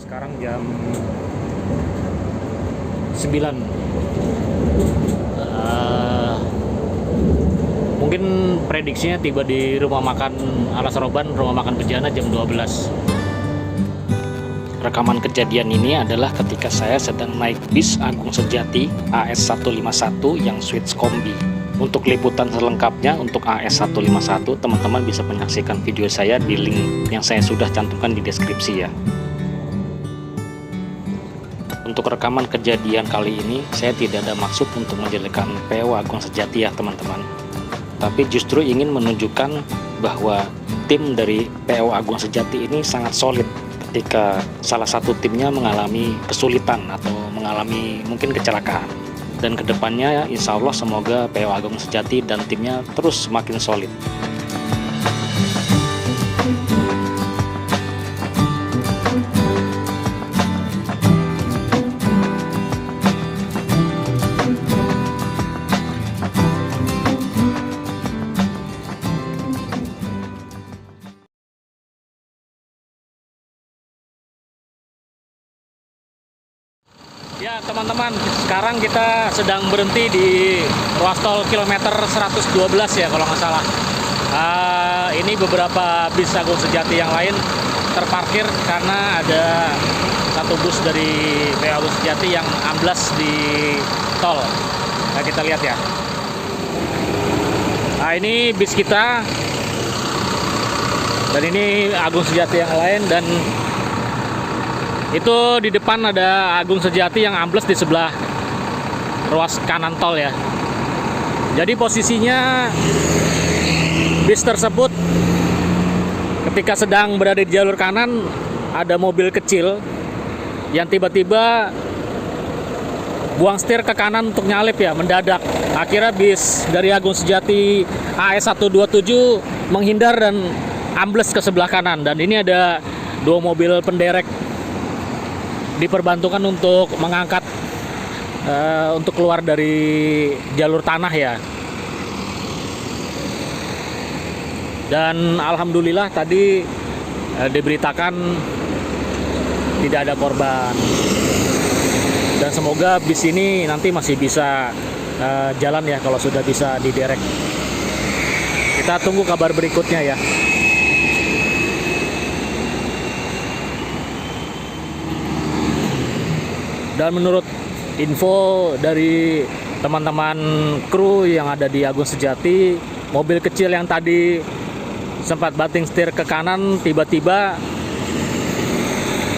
Sekarang jam 9. Mungkin prediksinya tiba di rumah makan Alas Roban, rumah makan Bejana jam 12. Rekaman kejadian ini adalah ketika saya sedang naik bis Agung Sejati AS151 yang switch kombi. Untuk liputan selengkapnya untuk AS151, teman-teman bisa menyaksikan video saya di link yang saya sudah cantumkan di deskripsi ya. Untuk rekaman kejadian kali ini, saya tidak ada maksud untuk menjelekkan PO Agung Sejati ya teman-teman. Tapi justru ingin menunjukkan bahwa tim dari PO Agung Sejati ini sangat solid ketika salah satu timnya mengalami kesulitan atau mengalami mungkin kecelakaan. Dan kedepannya insya Allah semoga PO Agung Sejati dan timnya terus semakin solid. Ya teman-teman, sekarang kita sedang berhenti di ruas tol kilometer 112 ya kalau nggak salah. Ini beberapa bis Agung Sejati yang lain terparkir karena ada satu bus dari PO Agung Sejati yang amblas di tol. Nah, kita lihat ya. Nah, ini bis kita. Dan ini Agung Sejati yang lain, dan itu di depan ada Agung Sejati yang ambles di sebelah ruas kanan tol ya. Jadi posisinya bis tersebut ketika sedang berada di jalur kanan, ada mobil kecil yang tiba-tiba buang setir ke kanan untuk nyalip ya, mendadak. Akhirnya bis dari Agung Sejati AS127 menghindar dan ambles ke sebelah kanan. Dan ini ada dua mobil penderek diperbantukan untuk mengangkat untuk keluar dari jalur tanah ya. Dan alhamdulillah tadi diberitakan tidak ada korban, dan semoga bis ini nanti masih bisa jalan ya kalau sudah bisa diderek. Kita tunggu kabar berikutnya ya. Dan menurut info dari teman-teman kru yang ada di Agung Sejati, mobil kecil yang tadi sempat banting setir ke kanan tiba-tiba,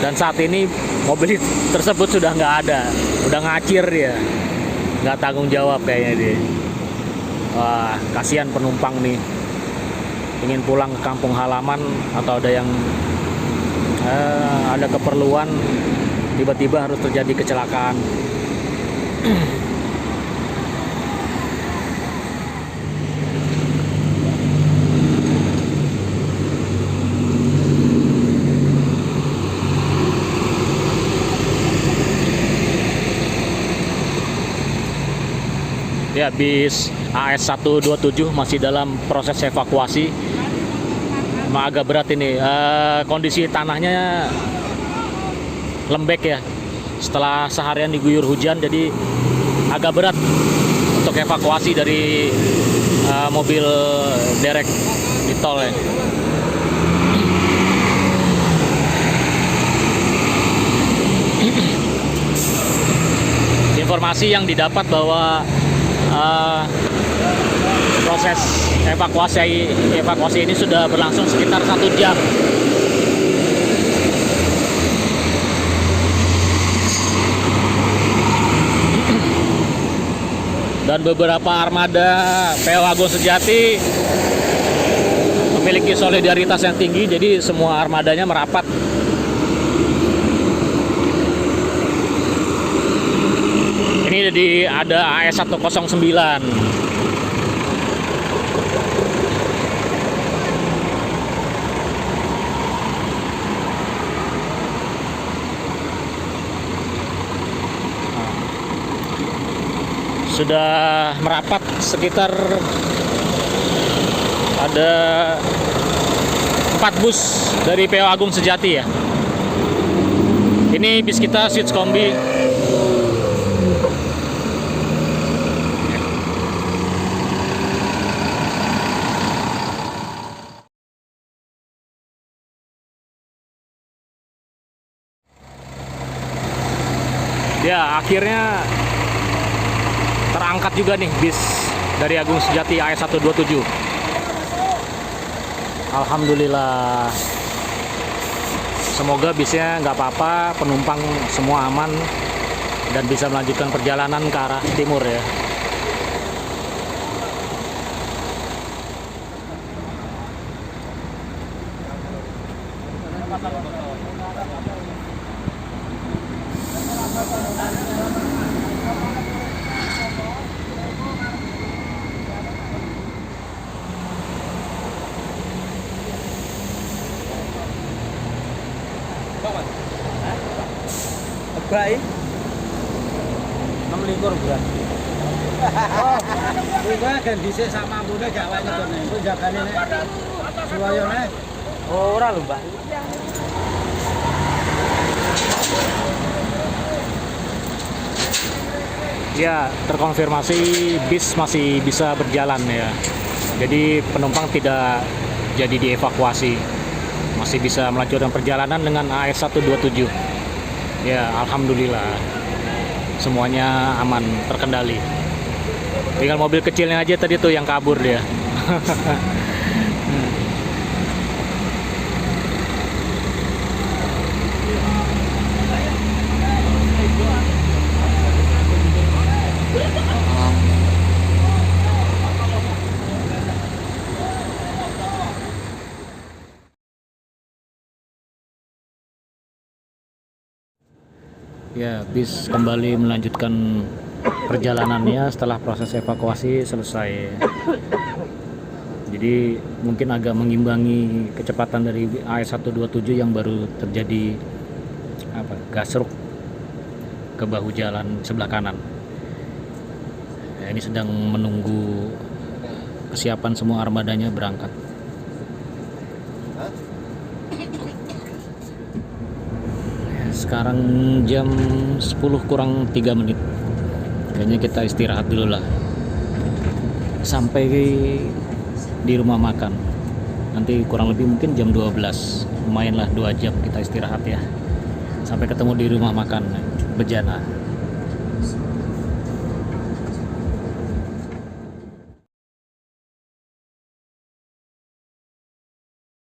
dan saat ini mobil tersebut sudah nggak ada, udah ngacir ya, nggak tanggung jawab kayaknya dia. Wah, kasihan penumpang nih, ingin pulang ke kampung halaman atau ada yang ada keperluan, tiba-tiba harus terjadi kecelakaan. Ya, bis AS127 masih dalam proses evakuasi. Emang agak berat ini, kondisi tanahnya lembek ya, setelah seharian diguyur hujan, jadi agak berat untuk evakuasi dari mobil derek di tol ya. Informasi yang didapat bahwa proses evakuasi ini sudah berlangsung sekitar 1 jam. Dan beberapa armada PO Agung Sejati memiliki solidaritas yang tinggi, jadi semua armadanya merapat. Ini ada AS109. Sudah merapat sekitar ada 4 bus dari PO Agung Sejati ya. Ini bis kita Switch Kombi. Ya, akhirnya terangkat juga nih bis dari Agung Sejati AS 127. Alhamdulillah. Semoga bisnya nggak apa-apa, penumpang semua aman dan bisa melanjutkan perjalanan ke arah timur ya. Baik. 6 likur bulan. Oh, kuwi kan dhisik sak mampune gak wae nyedone. Ku jagane nek suwayone. Oh, ora lho, Mbak. Ya, terkonfirmasi bis masih bisa berjalan ya. Jadi penumpang tidak jadi dievakuasi. Masih bisa melanjutkan perjalanan dengan AS 127. Ya, alhamdulillah. Semuanya aman, terkendali. Tinggal mobil kecilnya aja tadi tuh yang kabur dia. Ya, bis kembali melanjutkan perjalanannya setelah proses evakuasi selesai. Jadi mungkin agak mengimbangi kecepatan dari AS 127 yang baru terjadi gasruk ke bahu jalan sebelah kanan. Ya, ini sedang menunggu kesiapan semua armadanya berangkat. Sekarang jam 10 kurang 3 menit. Kayaknya kita istirahat dulu lah. Sampai di rumah makan. Nanti kurang lebih mungkin jam 12. Lumayan lah 2 jam kita istirahat ya. Sampai ketemu di rumah makan Bejana.